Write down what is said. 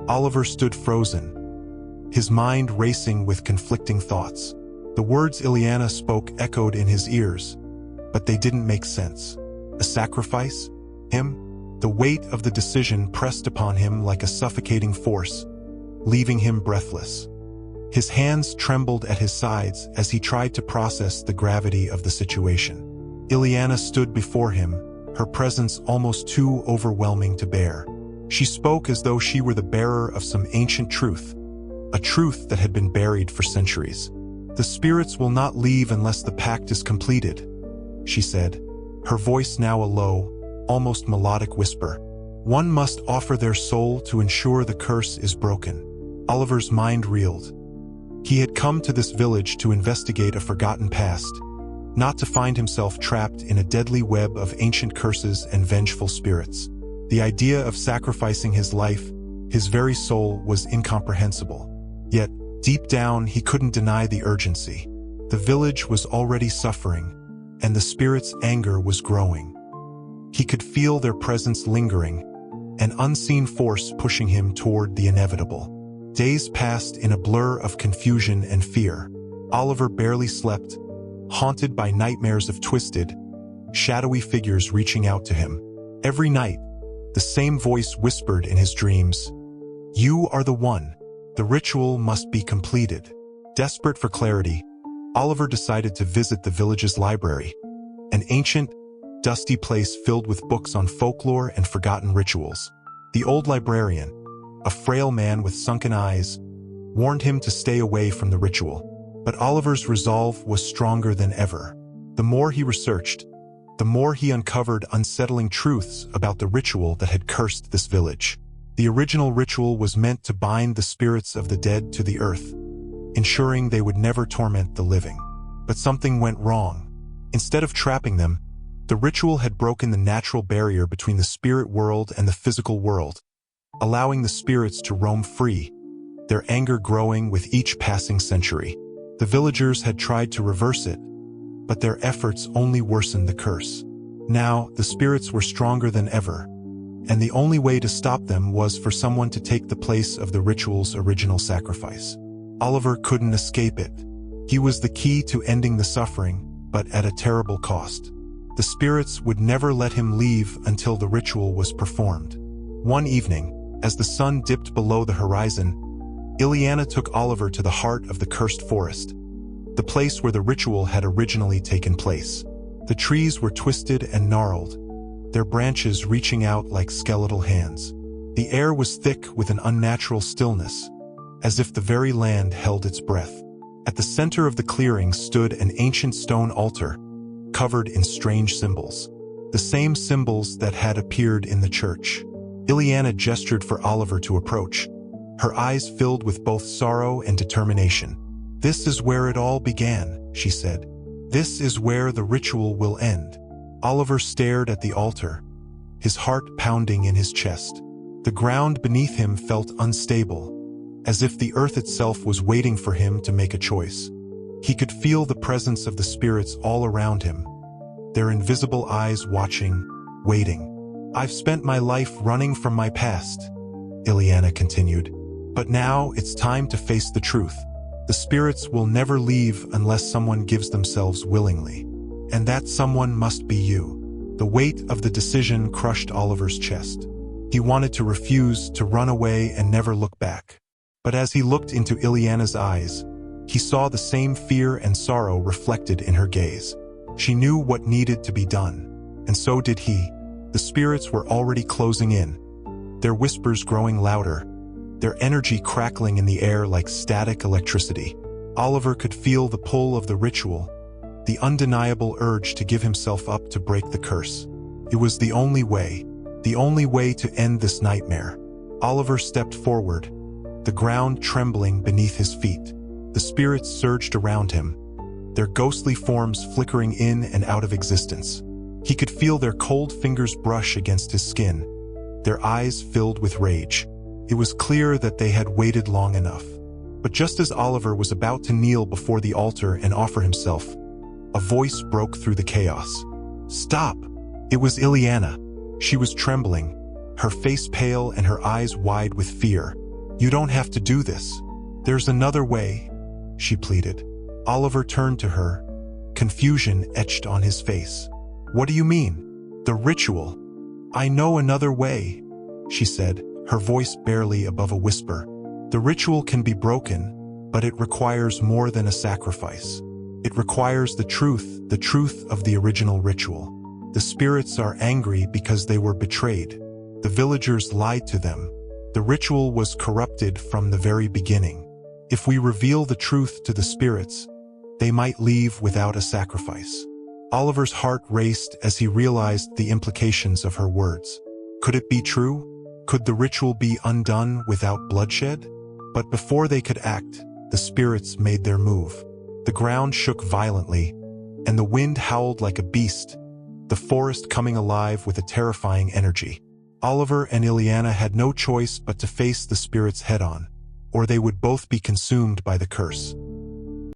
Oliver stood frozen, his mind racing with conflicting thoughts. The words Ilyana spoke echoed in his ears, but they didn't make sense. A sacrifice? Him? The weight of the decision pressed upon him like a suffocating force, leaving him breathless. His hands trembled at his sides as he tried to process the gravity of the situation. Ilyana stood before him, her presence almost too overwhelming to bear. She spoke as though she were the bearer of some ancient truth, a truth that had been buried for centuries. "The spirits will not leave unless the pact is completed," she said, her voice now a low, almost melodic whisper. "One must offer their soul to ensure the curse is broken." Oliver's mind reeled. He had come to this village to investigate a forgotten past, not to find himself trapped in a deadly web of ancient curses and vengeful spirits. The idea of sacrificing his life, his very soul, was incomprehensible. Yet, deep down, he couldn't deny the urgency. The village was already suffering, and the spirits' anger was growing. He could feel their presence lingering, an unseen force pushing him toward the inevitable. Days passed in a blur of confusion and fear. Oliver barely slept, haunted by nightmares of twisted, shadowy figures reaching out to him. Every night, the same voice whispered in his dreams, "You are the one. The ritual must be completed." Desperate for clarity, Oliver decided to visit the village's library, an ancient, dusty place filled with books on folklore and forgotten rituals. The old librarian, a frail man with sunken eyes, warned him to stay away from the ritual. But Oliver's resolve was stronger than ever. The more he researched, the more he uncovered unsettling truths about the ritual that had cursed this village. The original ritual was meant to bind the spirits of the dead to the earth, ensuring they would never torment the living. But something went wrong. Instead of trapping them, the ritual had broken the natural barrier between the spirit world and the physical world, allowing the spirits to roam free, their anger growing with each passing century. The villagers had tried to reverse it, but their efforts only worsened the curse. Now, the spirits were stronger than ever, and the only way to stop them was for someone to take the place of the ritual's original sacrifice. Oliver couldn't escape it. He was the key to ending the suffering, but at a terrible cost. The spirits would never let him leave until the ritual was performed. One evening, as the sun dipped below the horizon, Ilyana took Oliver to the heart of the cursed forest, the place where the ritual had originally taken place. The trees were twisted and gnarled, their branches reaching out like skeletal hands. The air was thick with an unnatural stillness, as if the very land held its breath. At the center of the clearing stood an ancient stone altar, covered in strange symbols, the same symbols that had appeared in the church. Ilyana gestured for Oliver to approach, her eyes filled with both sorrow and determination. "This is where it all began," she said. "This is where the ritual will end." Oliver stared at the altar, his heart pounding in his chest. The ground beneath him felt unstable, as if the earth itself was waiting for him to make a choice. He could feel the presence of the spirits all around him, their invisible eyes watching, waiting. "I've spent my life running from my past," Ilyana continued. "But now it's time to face the truth. The spirits will never leave unless someone gives themselves willingly. And that someone must be you." The weight of the decision crushed Oliver's chest. He wanted to refuse, to run away and never look back. But as he looked into Ilyana's eyes, he saw the same fear and sorrow reflected in her gaze. She knew what needed to be done, and so did he. The spirits were already closing in, their whispers growing louder, their energy crackling in the air like static electricity. Oliver could feel the pull of the ritual, the undeniable urge to give himself up to break the curse. It was the only way to end this nightmare. Oliver stepped forward, the ground trembling beneath his feet. The spirits surged around him, their ghostly forms flickering in and out of existence. He could feel their cold fingers brush against his skin, their eyes filled with rage. It was clear that they had waited long enough. But just as Oliver was about to kneel before the altar and offer himself, a voice broke through the chaos. "Stop!" It was Ilyana. She was trembling, her face pale and her eyes wide with fear. You don't have to do this. There's another way, she pleaded. Oliver turned to her, confusion etched on his face. What do you mean? The ritual. I know another way, she said, her voice barely above a whisper. The ritual can be broken, but it requires more than a sacrifice. It requires the truth of the original ritual. The spirits are angry because they were betrayed. The villagers lied to them. The ritual was corrupted from the very beginning. If we reveal the truth to the spirits, they might leave without a sacrifice. Oliver's heart raced as he realized the implications of her words. Could it be true? Could the ritual be undone without bloodshed? But before they could act, the spirits made their move. The ground shook violently, and the wind howled like a beast, the forest coming alive with a terrifying energy. Oliver and Ilyana had no choice but to face the spirits head-on, or they would both be consumed by the curse.